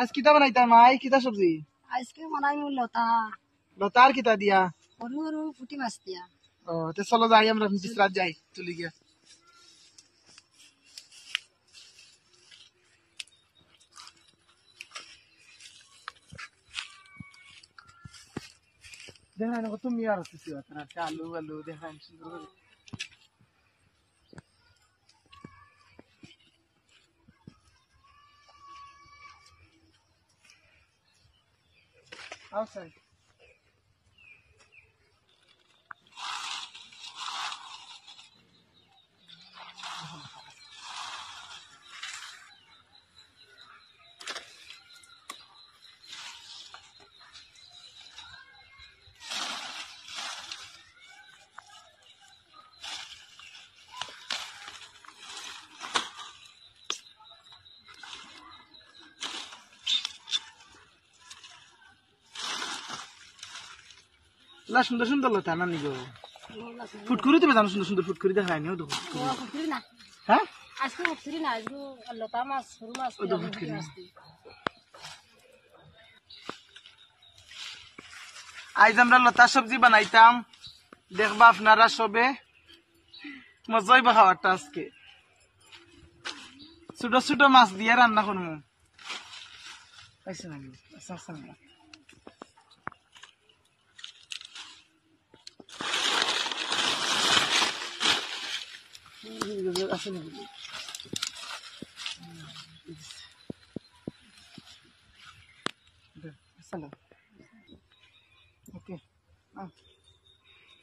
আজ কিতা বানাইতা মাই কিতা সবজি আজকে বানাই লতা লতার কিতা দিয়া সরু সরু পুঁটি মাছ দিয়া ও তে চলো যাই আমরা বিসরাত যাই তুলি গিয়া দেখা না তুমি আর কিছু আপনার আলু আলু দেখান সুন্দর করে outside লা সুন্দর সুন্দর লতা না নিগো ফুটকুরি তুমি জানো সুন্দর সুন্দর ফুটকুরি দেখায় নিও তো ফুটকুরি না হ্যাঁ আজকে ফুটকুরি না আজকে লতা মাছ সরু মাছ ও তো ফুটকুরি আজ আমরা লতা সবজি বানাইতাম দেখবা আপনারা সবে মজাই বা খাওয়ারটা আজকে ছোট ছোট মাছ দিয়ে রান্না করবো পাইছে নাকি আচ্ছা আচ্ছা ওকে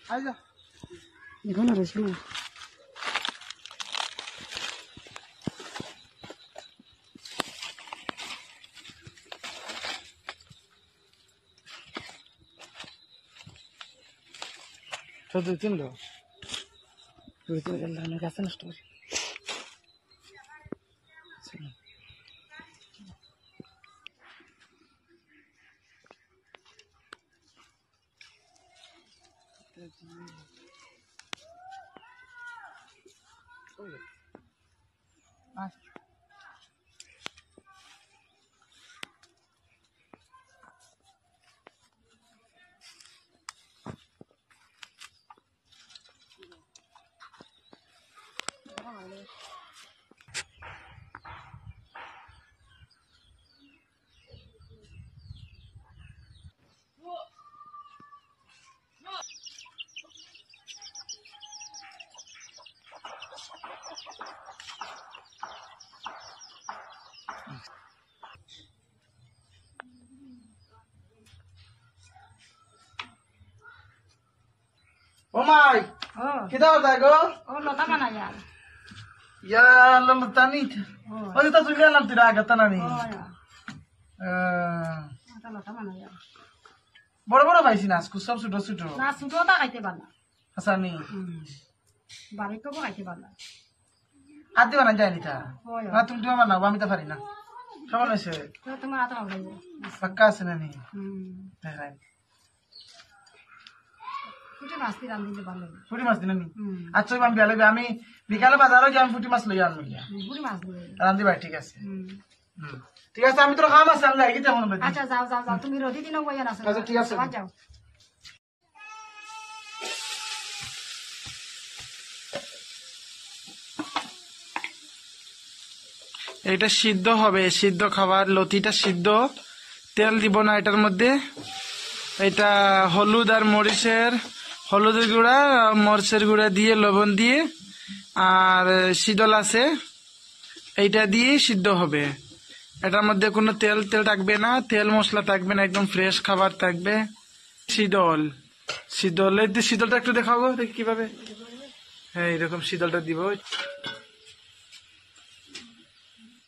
আয় যা এখন আর রসুন দুই তিন লো দুই তিন গেল গাছে নষ্ট করি ও মাই কিদা হতা গো ও লতা বানাই আর ইয়া ললতা নি ওই তো তুই গেলাম তুই আগতা না নি লতা বানাই আর বড় বড় পাইছি না আজকে সব ছোট ছোট না ছোটটা খাইতে পারলা আচ্ছা নি বাড়িতে খাইতে পারলা আদি বানা যায়নি তা না তুমি তো বানাবো আমি তো পারি না কেমন হয়েছে তোমার হাতে ভালো লাগবে পাক্কা আছে না নি দেখাই পুঁটি মাছ দিয়ে রান্ধিতে ভালো লাগবে ফুটি মাছ দিন নি আচ্ছা আমি বেলাবে আমি বিকালে বাজারে গিয়ে আমি ফুটি মাছ লই আনবো গিয়া পুঁটি মাছ দিয়ে রান্ধি ভাই ঠিক আছে ঠিক আছে আমি তোর কাম আছে আমি যাই গেতে মনে আচ্ছা যাও যাও যাও তুমি রোদি দিনও বইয়া না আচ্ছা ঠিক আছে যাও এটা সিদ্ধ হবে সিদ্ধ খাবার লতিটা সিদ্ধ তেল দিব না এটার মধ্যে এটা হলুদ আর হলুদের গুঁড়া মরিচের গুঁড়া দিয়ে লবণ দিয়ে আর শীতল আছে এইটা দিয়ে সিদ্ধ হবে এটার মধ্যে কোনো তেল থাকবে না তেল মশলা থাকবে না একদম ফ্রেশ খাবার থাকবে শীতলটা একটু দেখাবো দেখি কিভাবে হ্যাঁ এরকম শীতলটা দিব